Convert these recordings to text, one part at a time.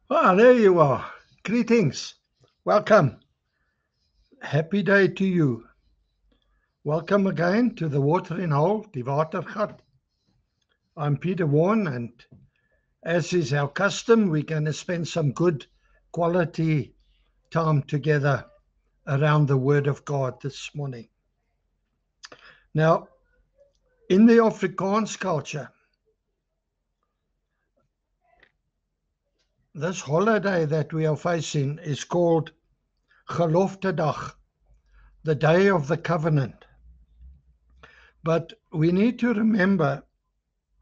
There you are. Greetings. Welcome. Happy day to you. Welcome again to the Watering Hole, Die Watergat. I'm Peter Warren, and as is our custom, we're going to spend some good quality time together around the Word of God this morning. Now, in the Afrikaans culture, this holiday that we are facing is called Geloftedag, the Day of the Covenant. But we need to remember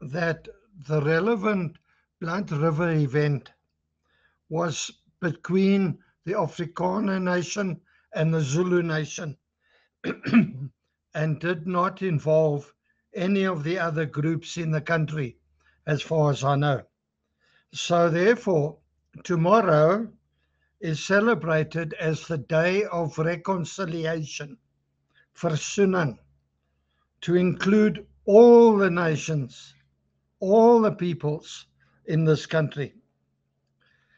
that the relevant Blood River event was between the Afrikaner nation and the Zulu nation and did not involve any of the other groups in the country, as far as I know. So therefore, tomorrow is celebrated as the Day of Reconciliation, Versoening, to include all the nations, all the peoples in this country.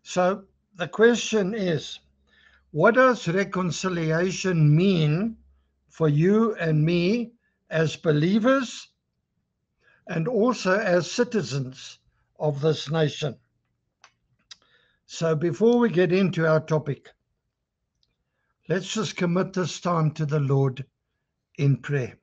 So the question is, what does reconciliation mean for you and me as believers and also as citizens of this nation? So before we get into our topic, let's just commit this time to the Lord in prayer.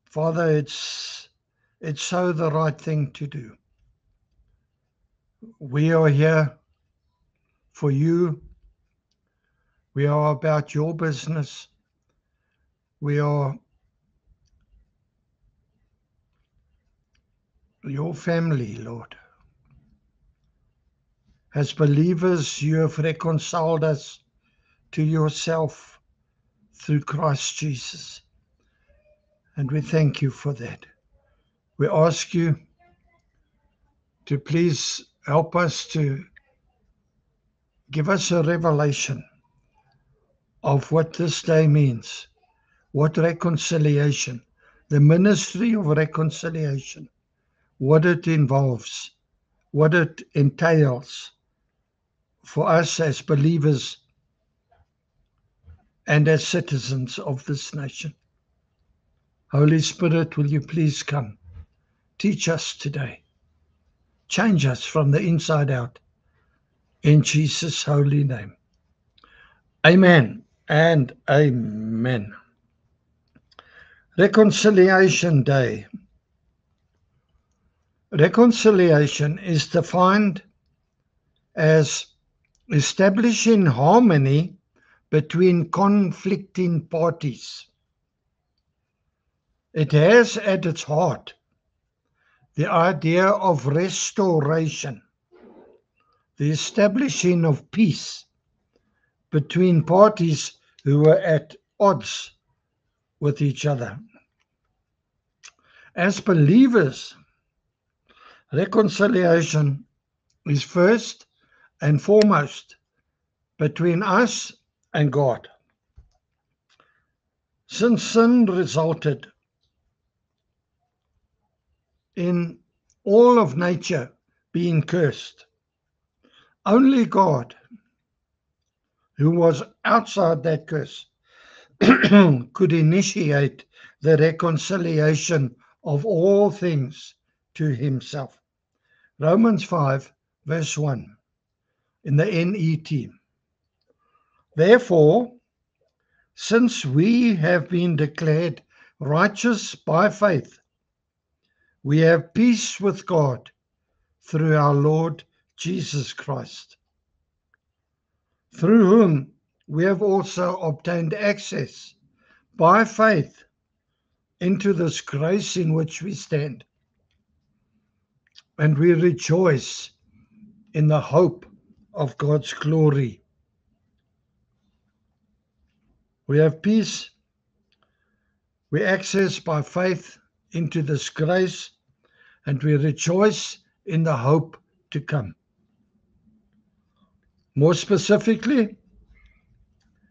Father, it's so the right thing to do. We are here for you. We are about your business. We are your family, Lord. As believers, you have reconciled us to yourself through Christ Jesus. And we thank you for that. We ask you to please help us to give us a revelation of what this day means, what reconciliation, the ministry of reconciliation, what it involves, what it entails for us as believers and as citizens of this nation. Holy Spirit, will you please come? Teach us today. Change us from the inside out. In Jesus' holy name. Amen and amen. Reconciliation Day. Reconciliation is defined as establishing harmony between conflicting parties. It has at its heart the idea of restoration, the establishing of peace between parties who were at odds with each other. As believers, reconciliation is first and foremost between us and God. Since sin resulted in all of nature being cursed, only God, who was outside that curse, could initiate the reconciliation of all things to himself. Romans 5, verse 1, in the NET. Therefore, since we have been declared righteous by faith, we have peace with God through our Lord Jesus Christ, through whom we have also obtained access by faith into this grace in which we stand. And we rejoice in the hope of God's glory. We have peace. We access by faith into this grace, and we rejoice in the hope to come. More specifically,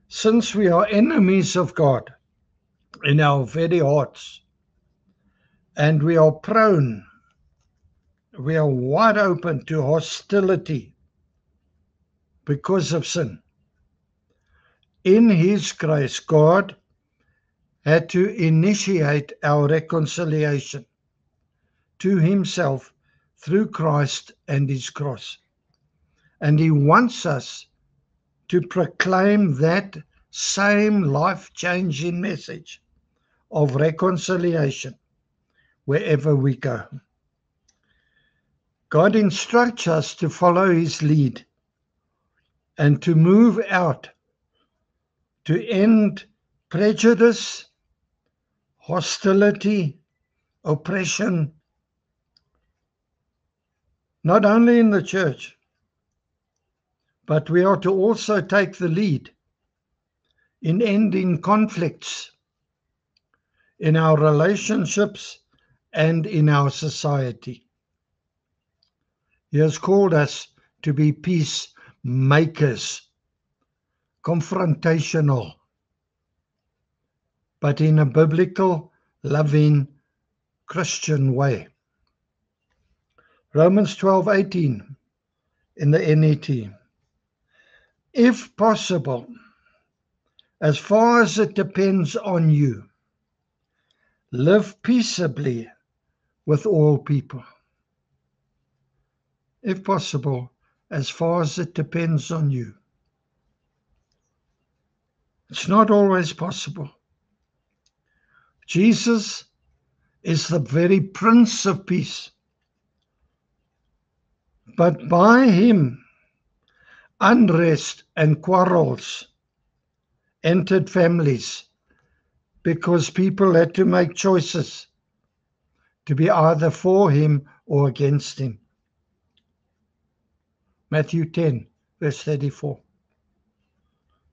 since we are enemies of God in our very hearts, and we are prone we are wide open to hostility because of sin. In His grace, God had to initiate our reconciliation to Himself through Christ and His cross. And He wants us to proclaim that same life-changing message of reconciliation wherever we go. God instructs us to follow His lead and to move out to end prejudice, hostility, oppression, not only in the church, but we are to also take the lead in ending conflicts in our relationships and in our society. He has called us to be peacemakers, confrontational, but in a biblical, loving, Christian way. Romans 12:18 in the NET. If possible, as far as it depends on you, live peaceably with all people. If possible, as far as it depends on you. It's not always possible. Jesus is the very Prince of Peace. But by Him, unrest and quarrels entered families because people had to make choices to be either for Him or against Him. Matthew 10, verse 34.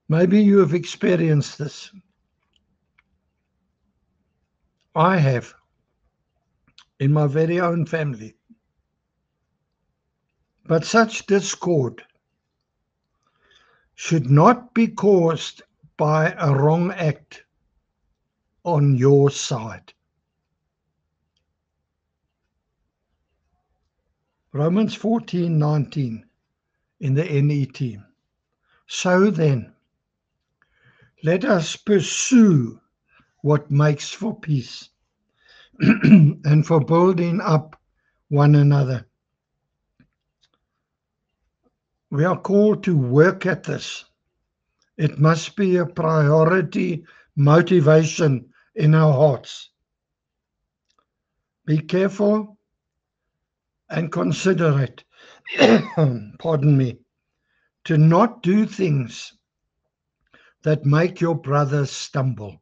Maybe you have experienced this. I have, in my very own family. But such discord should not be caused by a wrong act on your side. Romans 14:19 in the NET. So then, let us pursue what makes for peace and for building up one another. We are called to work at this. It must be a priority motivation in our hearts. Be careful and considerate, pardon me, to not do things that make your brother stumble.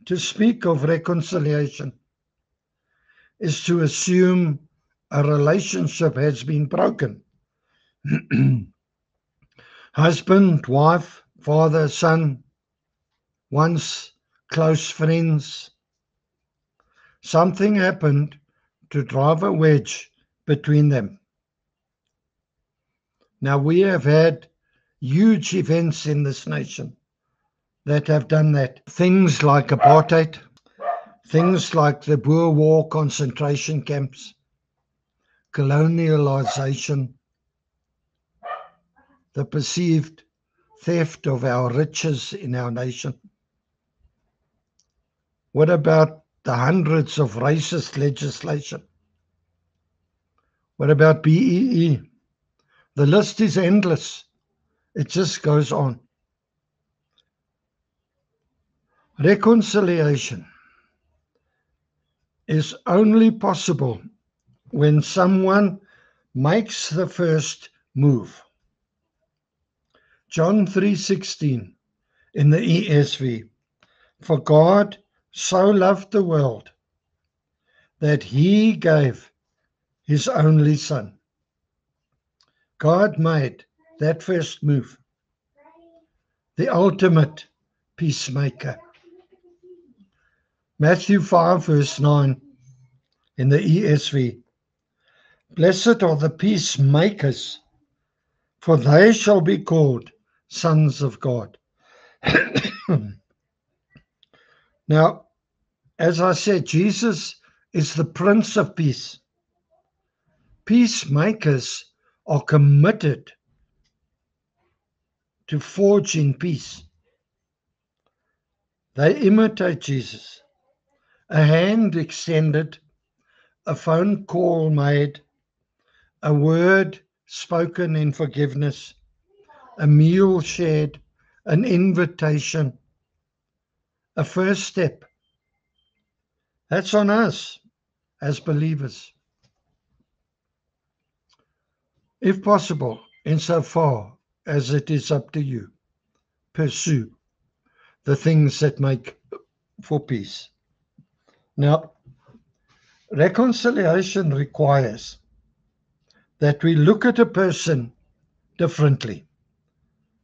To speak of reconciliation is to assume a relationship has been broken. Husband, wife, father, son, once close friends. Something happened to drive a wedge between them. Now, we have had huge events in this nation that have done that. Things like apartheid, things like the Boer War concentration camps, colonialization, the perceived theft of our riches in our nation. What about the hundreds of racist legislation? What about BEE? The list is endless. It just goes on. Reconciliation is only possible when someone makes the first move. John 3:16 in the ESV. For God so loved the world that He gave His only Son. God made that first move, the ultimate peacemaker. Matthew 5, verse 9 in the ESV. Blessed are the peacemakers, for they shall be called sons of God. Now, as I said, Jesus is the Prince of Peace. Peacemakers are committed to forging peace. They imitate Jesus. A hand extended, a phone call made, a word spoken in forgiveness, a meal shared, an invitation, a first step. That's on us as believers. If possible, insofar as it is up to you, pursue the things that make for peace. Now, reconciliation requires that we look at a person differently,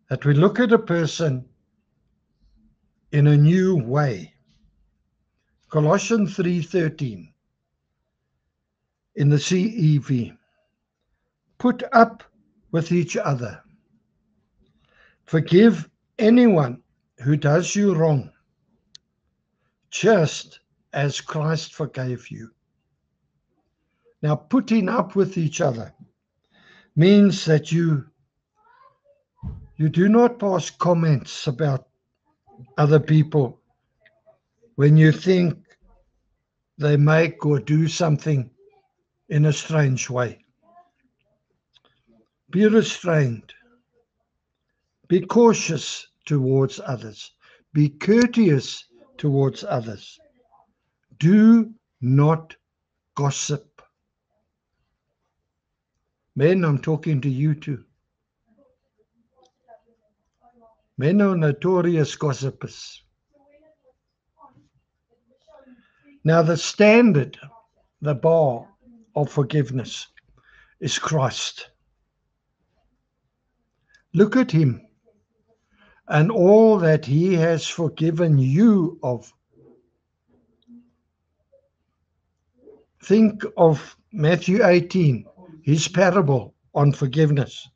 that we look at a person in a new way. Colossians 3:13 in the CEV. Put up with each other. Forgive anyone who does you wrong, just as Christ forgave you. Now, putting up with each other means that you do not pass comments about other people when you think they make or do something in a strange way. Be restrained. Be cautious towards others. Be courteous towards others. Do not gossip. Men, I'm talking to you too. Men are notorious gossipers. Now, the standard, the bar of forgiveness is Christ. Look at him and all that he has forgiven you of. Think of Matthew 18, his parable on forgiveness.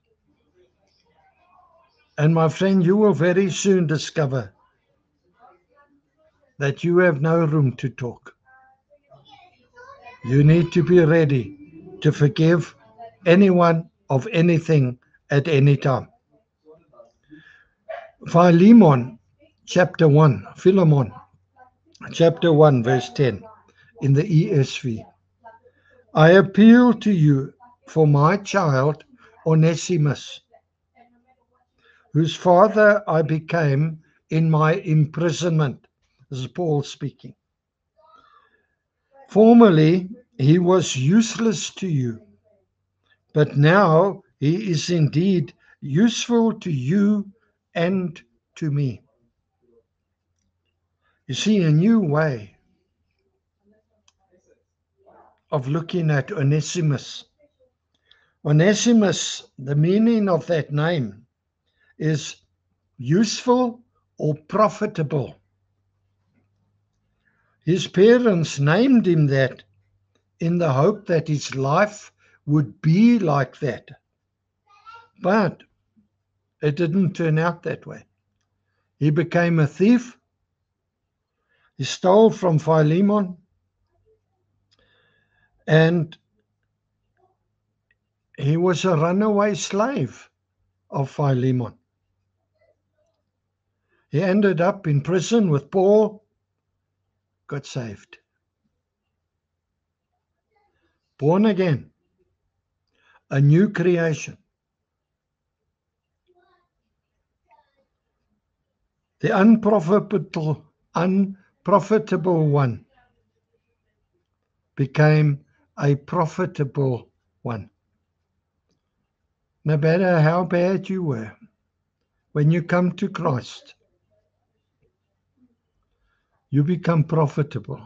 And my friend, you will very soon discover that you have no room to talk. You need to be ready to forgive anyone of anything at any time. Philemon, chapter 1, Philemon, chapter 1, verse 10, in the ESV. I appeal to you for my child, Onesimus, whose father I became in my imprisonment. This is Paul speaking. Formerly, he was useless to you, but now he is indeed useful to you and to me. You see, a new way of looking at Onesimus. Onesimus, the meaning of that name is useful or profitable. His parents named him that in the hope that his life would be like that. But it didn't turn out that way. He became a thief. He stole from Philemon. And he was a runaway slave of Philemon. He ended up in prison with Paul, got saved. Born again, a new creation. The unprofitable one became a profitable one. No matter how bad you were, when you come to Christ, you become profitable.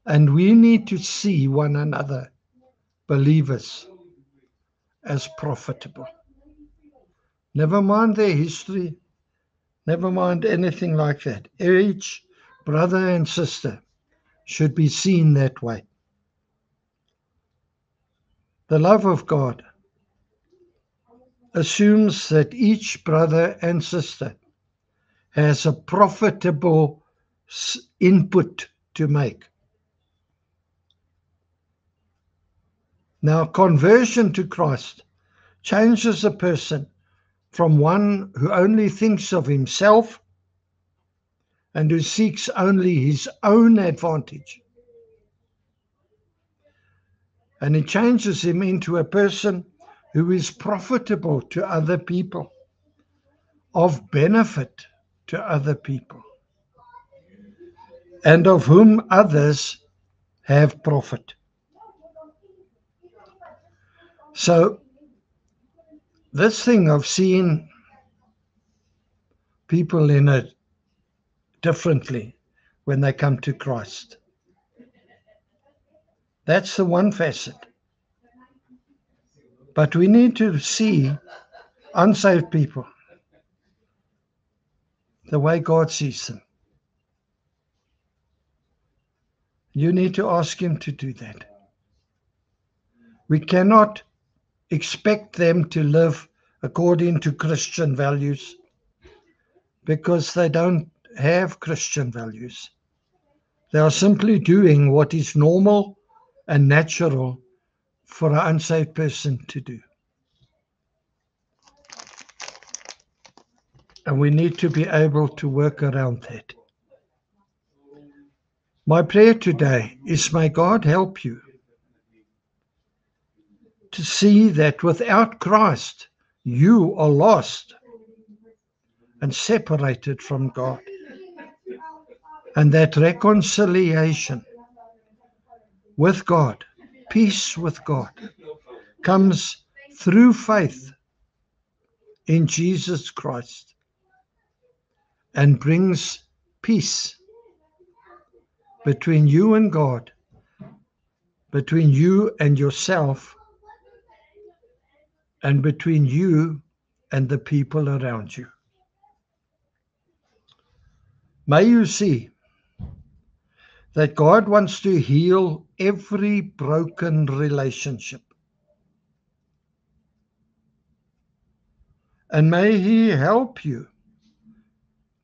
And we need to see one another, believers, as profitable. Never mind their history, never mind anything like that. Each brother and sister should be seen that way. The love of God assumes that each brother and sister has a profitable input to make. Now, conversion to Christ changes a person from one who only thinks of himself and who seeks only his own advantage. And it changes him into a person who is profitable to other people, of benefit to other people, and of whom others have profit. So this thing of seeing people in it differently when they come to Christ, that's the one facet. But we need to see unsaved people the way God sees them. You need to ask him to do that. We cannot expect them to live according to Christian values because they don't have Christian values. They are simply doing what is normal and natural for an unsaved person to do. And we need to be able to work around that. My prayer today is, may God help you to see that without Christ, you are lost and separated from God. And that reconciliation with God, peace with God, comes through faith in Jesus Christ and brings peace between you and God, between you and yourself, and between you and the people around you. May you see that God wants to heal every broken relationship. And may he help you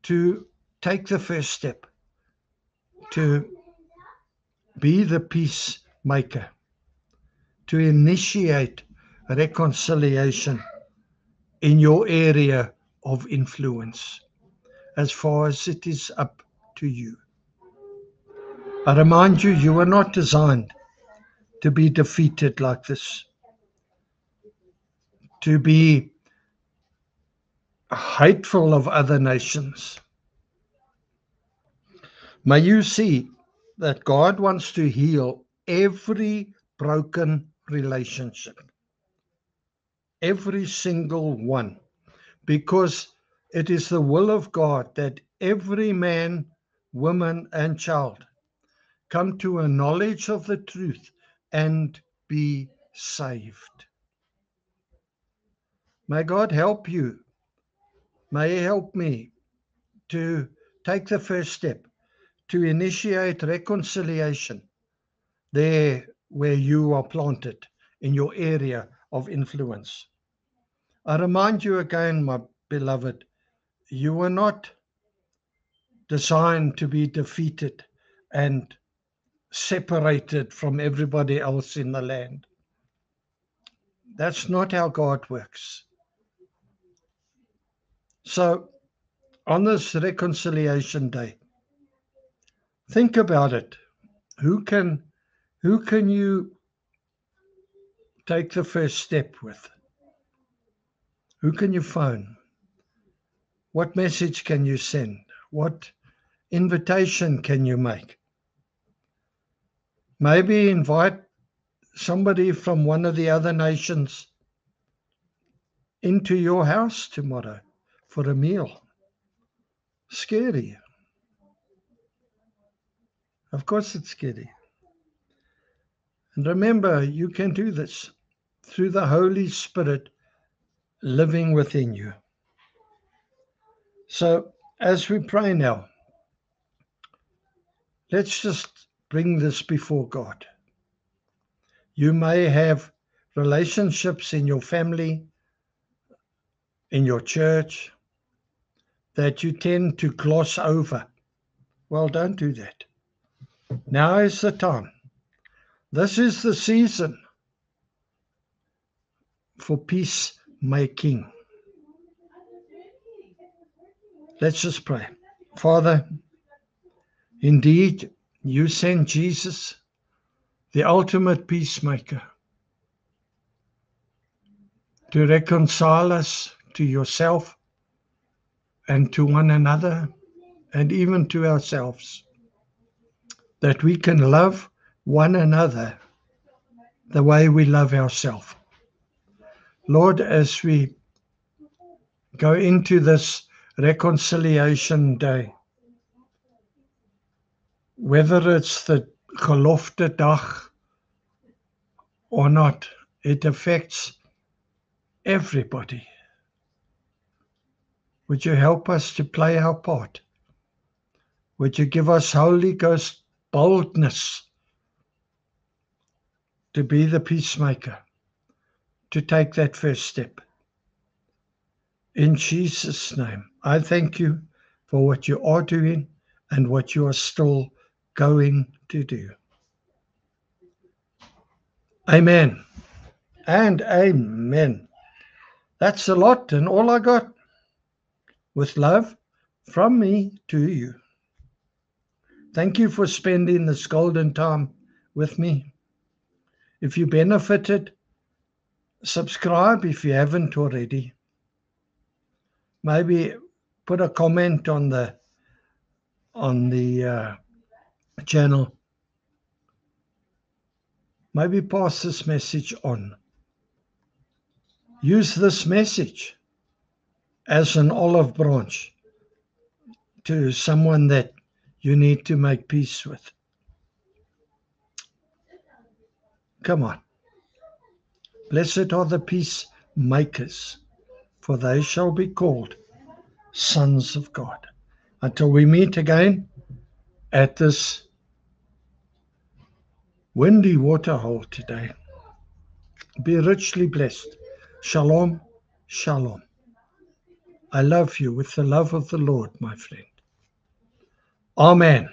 to take the first step to be the peacemaker, to initiate reconciliation in your area of influence, as far as it is up to you. I remind you, you were not designed to be defeated like this, to be hateful of other nations. May you see that God wants to heal every broken relationship, every single one, because it is the will of God that every man, woman, and child come to a knowledge of the truth and be saved. May God help you. May He help me to take the first step to initiate reconciliation there where you are planted in your area of influence. I remind you again, my beloved, you were not designed to be defeated and separated from everybody else in the land. That's not how God works. So, on this reconciliation day, think about it. Who can you take the first step with? Who can you phone? What message can you send? What invitation can you make? Maybe invite somebody from one of the other nations into your house tomorrow for a meal. Scary. Of course it's scary. And remember, you can do this through the Holy Spirit living within you. So as we pray now, let's just bring this before God. You may have relationships in your family, in your church, that you tend to gloss over. Well, don't do that. Now is the time. This is the season for peacemaking. Let's just pray. Father, indeed, you sent Jesus, the ultimate peacemaker, to reconcile us to yourself and to one another and even to ourselves, that we can love one another the way we love ourselves. Lord, as we go into this reconciliation day, whether it's the Gelofte Dag or not, it affects everybody. Would you help us to play our part? Would you give us Holy Ghost boldness to be the peacemaker, to take that first step? In Jesus' name, I thank you for what you are doing and what you are still going to do. Amen and amen. That's a lot and all I got. With love from me to you. Thank you for spending this golden time with me. If you benefited, subscribe if you haven't already. Maybe put a comment on the channel. Maybe pass this message on. Use this message as an olive branch to someone that you need to make peace with. Come on. Blessed are the peacemakers, for they shall be called sons of God. Until we meet again at this windy waterhole today, be richly blessed. Shalom, shalom. I love you with the love of the Lord, my friend. Amen.